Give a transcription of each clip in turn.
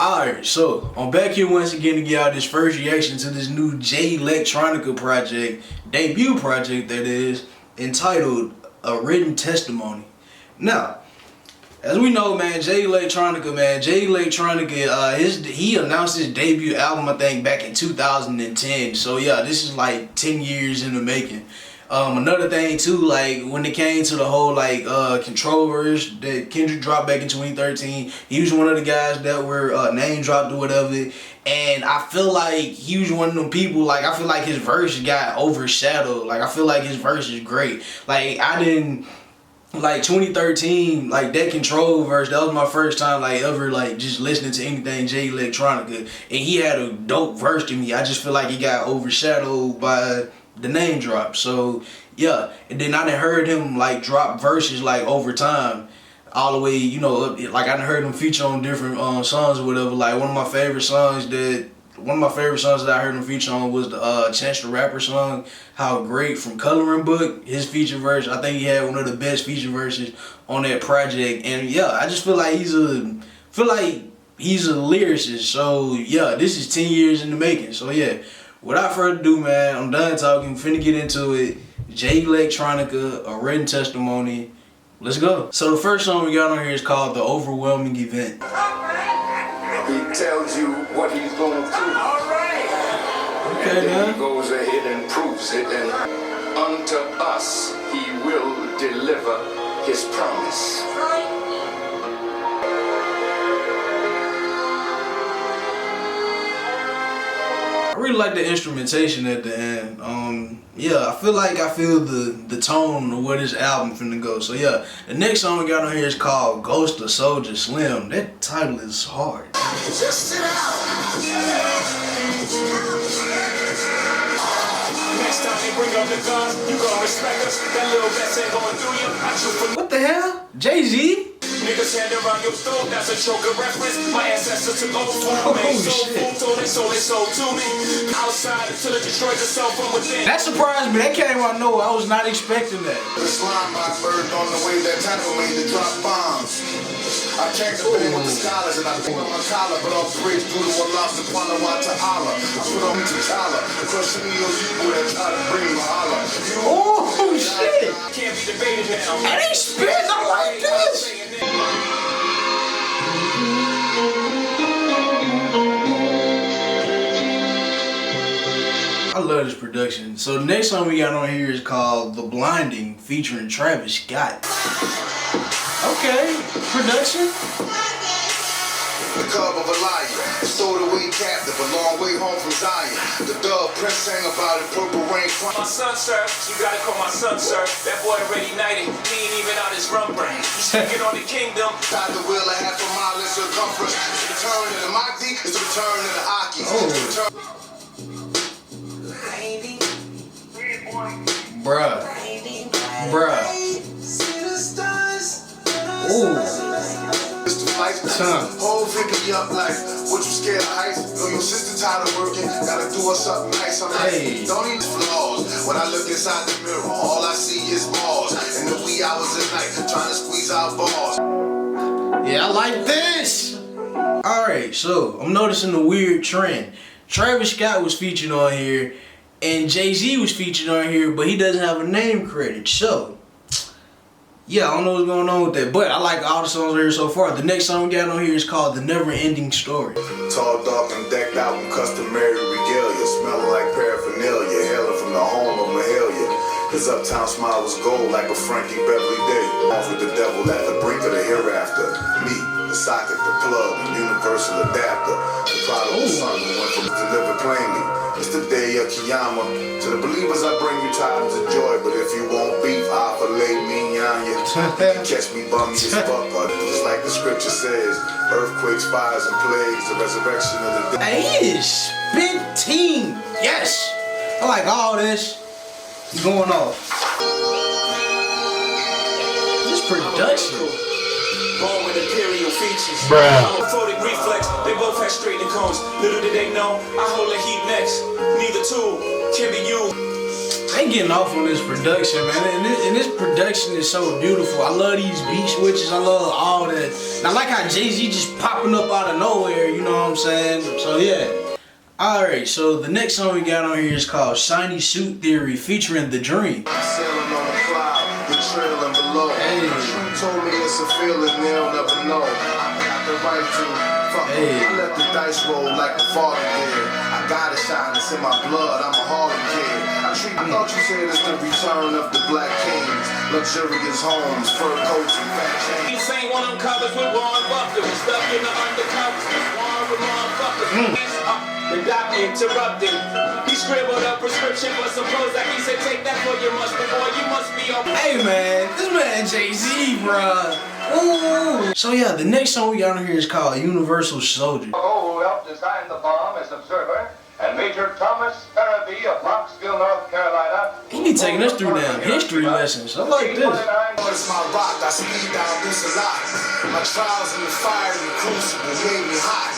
Alright, so I'm back here once again to get out this first reaction to this new Jay Electronica project, debut project that is, entitled A Written Testimony. Now, as we know, man, Jay Electronica, he announced his debut album, I think, back in 2010. So yeah, this is like 10 years in the making. Another thing too, like when it came to the whole like Control verse that Kendrick dropped back in 2013, he was one of the guys that were name dropped or whatever. And I feel like he was one of them people, like I feel like his verse got overshadowed. Like I feel like his verse is great. Like I didn't like 2013, like that Control verse, that was my first time like ever like just listening to anything Jay Electronica, and he had a dope verse to me. I just feel like he got overshadowed by the name drop. So yeah, and then I done heard him like drop verses like over time, all the way, you know, like I done heard him feature on different songs or whatever. Like one of my favorite songs that I heard him feature on was the Chance the Rapper song, How Great, from Coloring Book. His feature verse, I think he had one of the best feature verses on that project. And yeah, I just feel like he's a lyricist. So yeah, this is 10 years in the making. So yeah, without further ado, man, I'm done talking. Finna get into it. Jay Electronica, A Written Testimony. Let's go. So the first song we got on here is called The Overwhelming Event. He tells you what he's going through. All right. Okay, and then man. He goes ahead and proves it, and unto us he will deliver his promise. I really like the instrumentation at the end. Yeah, I feel the tone of where this album finna go. So yeah, the next song we got on here is called Ghost of Soulja Slim. That title is hard. Just sit out. Next time they bring up the guns, you gon' respect us. That little vest ain't going through you. I shoot for what the hell? Jay-Z? niggas hand around your throat, that's a choker reference. My ancestors took over for me, soul food, told they sold to me. Outside until it destroys itself from within. That surprised me. That came out of nowhere. I was not expecting that. The slime by bird on the way that tackle me to drop bombs. I can't compare with the scholars and I put on my collar, but I'll bridge through the one lost upon the wa ta'ala. I put on me T'Challa, crushing me those people that try to bring me holler. Oh shit! Can't be debated now. And he spins. I like this. I love this production. So the next song we got on here is called The Blinding, featuring Travis Scott. Okay, production. The cub of a lion, stowed away captive, a long way home from Zion. The dove prince sang about it, purple rain. My son, sir, you gotta call my son, sir. That boy already knighted, he ain't even out his rum brain. He's speaking on the kingdom. Tied the wheel a half a mile in circumference. It's the return of the Mahdi, it's the return of the Aki. Bruh. Ooh. It's the life whole pick up like, what you scared of heights? Know your sister tired of working, gotta do us something nice. I'm like, don't need flaws. When I look inside the mirror, all I see is balls. In the wee hours of night, trying to squeeze out balls. Yeah, I like this. Alright, so I'm noticing a weird trend. Travis Scott was featured on here, and Jay-Z was featured on here, but he doesn't have a name credit. So yeah, I don't know what's going on with that, but I like all the songs here so far. The next song we got on here is called The Never Ending Story. Tall, dark, and decked out in customary regalia, smelling like paraphernalia, hailing from the home of Mahalia. His uptown smile was gold like a Frankie Beverly Day. Off with the devil at the brink of the hereafter. Me, the socket, the plug, the universal adapter. The prodigal son who went from deliver plainly. It's the day of Kiyama. To the believers I bring you tidings of joy, but if you want beef, I fillet me on you. Catch me bummy as fuck, just like the scripture says. Earthquakes, fires, and plagues, the resurrection of the dead. Hey, he is spitting. Yes, I like all this. He's going off. This production. Born with imperial features. Bruh. Orthotic reflex, they both have straightening cones. Little did they know, I hold a heat next. Neither two can be you. They getting off on this production, man, and this production is so beautiful. I love these beat switches. I love all that. And I like how Jay-Z just popping up out of nowhere. You know what I'm saying? So yeah. All right. So the next song we got on here is called "Shiny Suit Theory" featuring The Dream. Sailing on a cloud, the trailing below. Hey. You told me it's a feeling they'll never know. I got the right to fuck. Hey. I let the dice roll like a father did. I gotta shine, it's in my blood. I'm a Harlem kid. I thought you said it's the return of the Black Kings, luxurious homes, fur coats, and fat chains. This ain't one of them covers with Warren Buffett. Stuck in the undercover. Warren with motherfuckers. They got me interrupted. He scribbled a prescription for some clothes that he said, take that for your mustard boy. You must be a. Hey man, this man Jay-Z, bruh. Ooh. So yeah, the next song we got on here is called "Universal Soldier." Who helped design the bomb as observer, and Major Thomas Farabee of Knoxville, North Carolina. He be taking us through damn history lessons. I like this. It's my rock, I speed down this a lot. My trials in the fire and the crucible made me hot.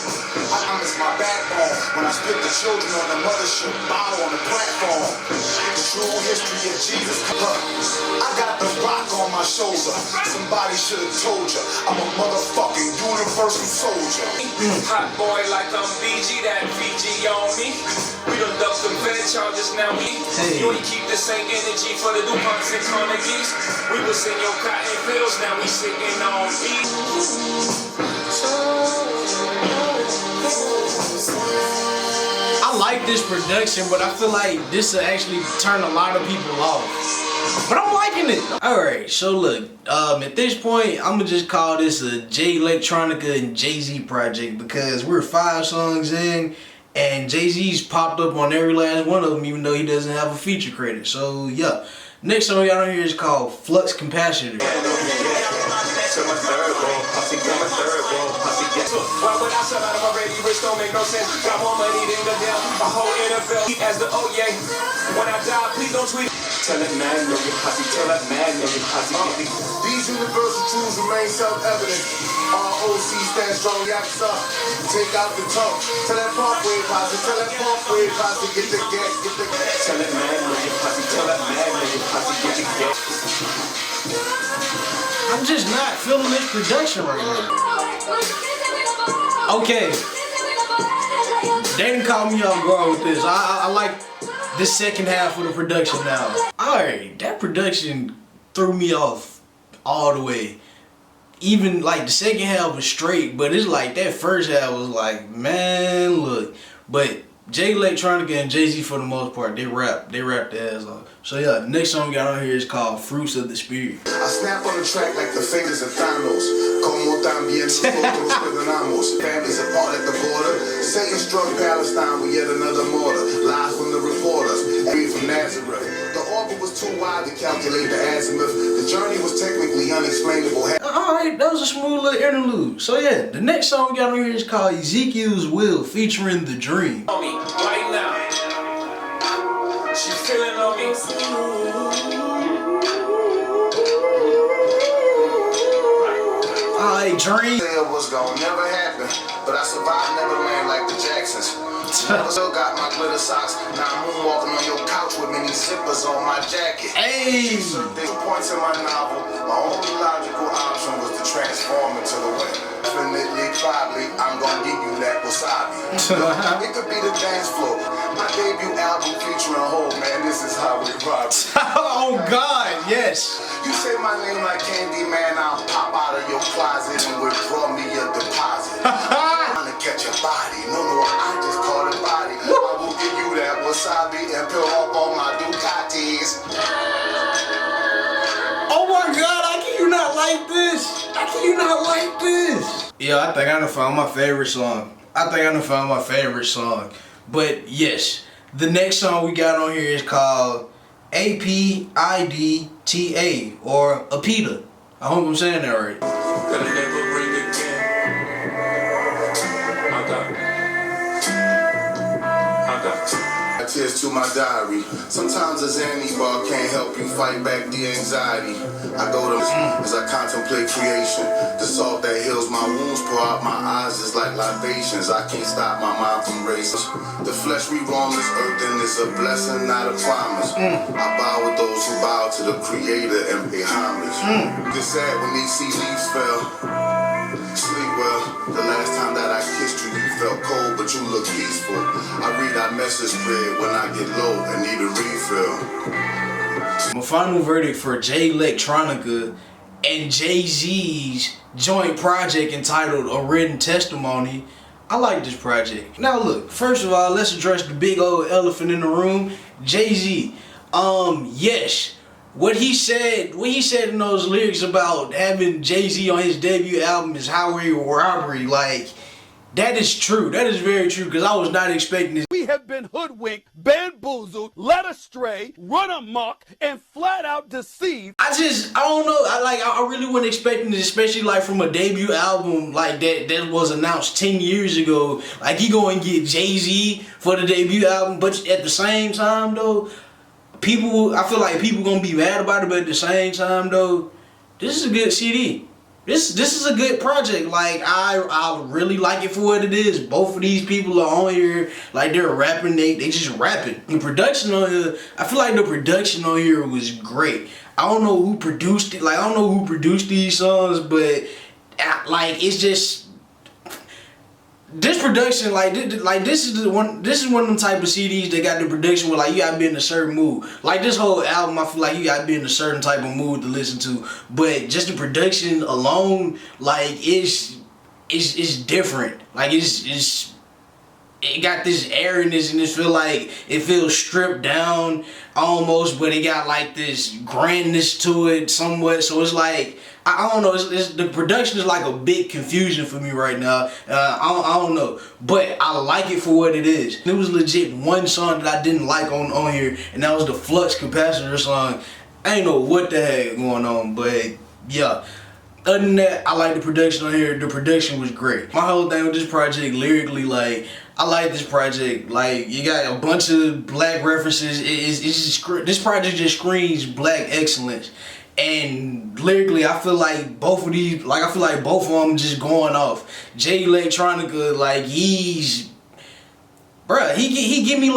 It's my backbone when I split the children on the mothership bow on the platform. The true history of Jesus. I got the rock on my shoulder. Somebody should have told you I'm a motherfucking universal soldier. Hot boy like I'm BG, that VG on me. We done ducked the Fed charges, now we. Hey. You ain't keep the same energy for the DuPonts and Carnegies. We was in your cotton fields, now we sitting on E. I like this production, but I feel like this will actually turn a lot of people off. But I'm liking it. Alright, so look, at this point, I'm gonna just call this a Jay Electronica and Jay-Z project because we're 5 songs in and Jay-Z's popped up on every last one of them even though he doesn't have a feature credit. So yeah, next song we got on here is called Flux Capacitor. Why would I sell out of my ready rich? Don't make no sense. Got more money than the damn a whole NFL as the oh yeah. When I die, please don't tweet. Tell that man nigga posse, tell that man nigga posse. These universal truths remain self-evident. ROC stands strong, yaks up. Take out the talk. Tell that parkway posse, tell that parkway posse, get the gas, get the gas. Tell that man nigga posse, tell that man nigga posse, get the gas. I'm just not feeling this production right now. Okay, they didn't call me off guard with this. I like this second half of the production now. Alright, that production threw me off all the way. Even like the second half was straight, but it's like that first half was like, man, look. But Jay Electronica and Jay-Z for the most part, they rap their ass off. So yeah, the next song we got on here is called Fruits of the Spirit. I snap on the track like the fingers of Thanos. Como también nosotros perdonamos. Families apart at the border. Satan struck Palestine with yet another mortar. Lies from the reporters. Read from Nazareth. The orbit was too wide to calculate the azimuth. The journey was technically unexplainable. Alright, that was a smooth little interlude. So yeah, the next song we got on here is called Ezekiel's Will featuring The Dream. On me right now. She feeling on me. Alright, Dream. It was gonna never happen, but I survived Neverland like the Jacksons. I still got my glitter socks. Now I'm moonwalking on your couch with many zippers on my jacket. Hey! 2 points in my novel. My only logical option was to transform into the wind. Definitely, probably, I'm gonna give you that wasabi. It could be the dance floor. My debut album featuring Hov, man, this is how we rock. Oh God, yes. You say my name like Candy, man, I'll pop out of your closet and withdraw me a deposit. I'm gonna catch your body. No, I just caught a body. I will give you that wasabi and peel up on my Ducatis. Oh my God, how can you not like this? How can you not like this? Yeah, I think I done found my favorite song. But yes, the next song we got on here is called A.P.I.D.T.A. or A.P.I.D.T.A. I hope I'm saying that right. Gonna never bring again. I got tears to my diary. Sometimes a Xanny bar can't help you fight back the anxiety. I go to as I contemplate creation. The salt that heals my wounds pour out my eyes is like libations. I can't stop my mind from racing. The flesh we roam this earth and it's a blessing, not a promise. I bow with those who bow to the Creator and pay homage. Get sad when these sea leaves fell. Sleep well. The last time that I kissed you, you felt cold, but you look peaceful. I read our message spread when I get low and need a refill. My final verdict for Jay Electronica and Jay-Z's joint project entitled A Written Testimony. I like this project. Now look, first of all, let's address the big old elephant in the room, Jay-Z. Yes, what he said in those lyrics about having Jay-Z on his debut album is highway robbery, like, that is true. That is very true, because I was not expecting this. We have been hoodwinked, bamboozled, led astray, run amok, and flat out deceived. I don't know. I really wasn't expecting this, especially like from a debut album like that was announced 10 years ago. Like, he go and get Jay-Z for the debut album, but at the same time though, I feel like people gonna be mad about it, but at the same time though, this is a good CD. This is a good project. Like, I really like it for what it is. Both of these people are on here, like, they're rapping, they just rapping. The production on here, I feel like the production on here was great. I don't know who produced it, like, I don't know who produced these songs, but like, it's just this production, this is one of them type of CDs that got the production where, like, you gotta be in a certain mood. Like, this whole album, I feel like you gotta be in a certain type of mood to listen to. But just the production alone, like, it's different. Like, it got this airiness and it feels stripped down almost, but it got like this grandness to it somewhat. So it's like, I don't know, the production is like a big confusion for me right now. I don't know, but I like it for what it is. It was legit one song that I didn't like on here, and that was the Flux Capacitor song. I ain't know what the heck going on, but yeah. Other than that, I like the production on here. The production was great. My whole thing with this project, lyrically, like, I like this project. Like, you got a bunch of black references. This project just screams black excellence. And lyrically, I feel like both of these, like, I feel like both of them just going off. Jay Electronica, like, bruh, he give me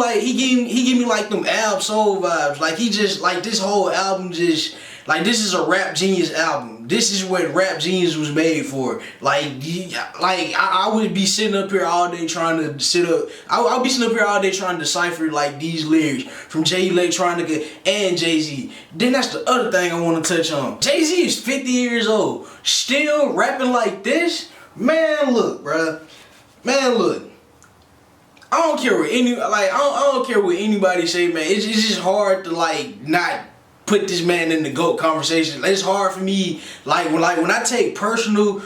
like them Ab Soul vibes. Like, he just, like, this whole album just, like, this is a Rap Genius album. This is what Rap Genius was made for. Like, I would be sitting up here all day trying to I'll be sitting up here all day trying to decipher, like, these lyrics from Jay Electronica and Jay-Z. Then that's the other thing I want to touch on. Jay-Z is 50 years old, still rapping like this. Man, look, bruh. Man, look. I don't care what I don't care what anybody say, man. It's just hard to, like, not put this man in the GOAT conversation. It's hard for me, like when I take personal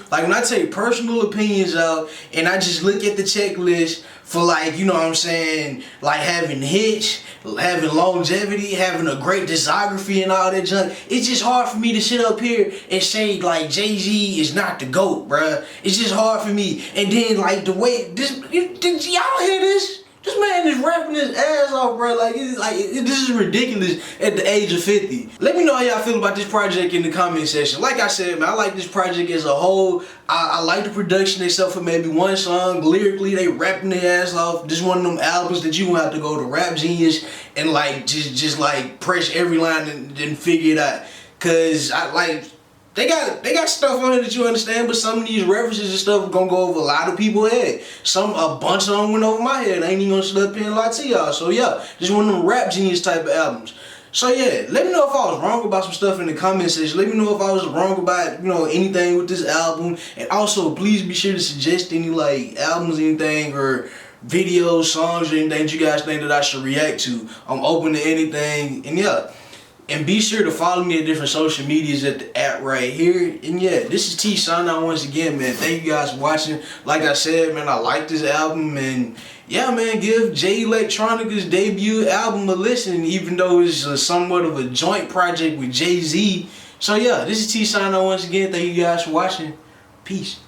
opinions out and I just look at the checklist for, like, you know what I'm saying, like having hits, having longevity, having a great discography and all that junk. It's just hard for me to sit up here and say, like, Jay-Z is not the GOAT, bruh. It's just hard for me. And then, like, the way did y'all hear this? This man is rapping his ass off, bro. This is ridiculous at the age of 50. Let me know how y'all feel about this project in the comment section. Like I said, man, I like this project as a whole. I like the production, except for maybe one song. Lyrically, they rapping their ass off. This is one of them albums that you gonna have to go to Rap Genius and, like, just like press every line and figure it out. Cause they got stuff on it that you understand, but some of these references and stuff are gonna go over a lot of people's head. A bunch of them went over my head. I ain't even gonna sit up here and lie to y'all. So yeah, just one of them Rap Genius type of albums. So yeah, let me know if I was wrong about some stuff in the comment section. Let me know if I was wrong about, you know, anything with this album. And also, please be sure to suggest any, like, albums, anything, or videos, songs, or anything that you guys think that I should react to. I'm open to anything. And yeah. And be sure to follow me at different social medias at the @ right here. And yeah, this is T signing out once again, man. Thank you guys for watching. Like I said, man, I like this album. And yeah, man, give Jay Electronica's debut album a listen, even though it's somewhat of a joint project with Jay-Z. So yeah, this is T signing out once again. Thank you guys for watching. Peace.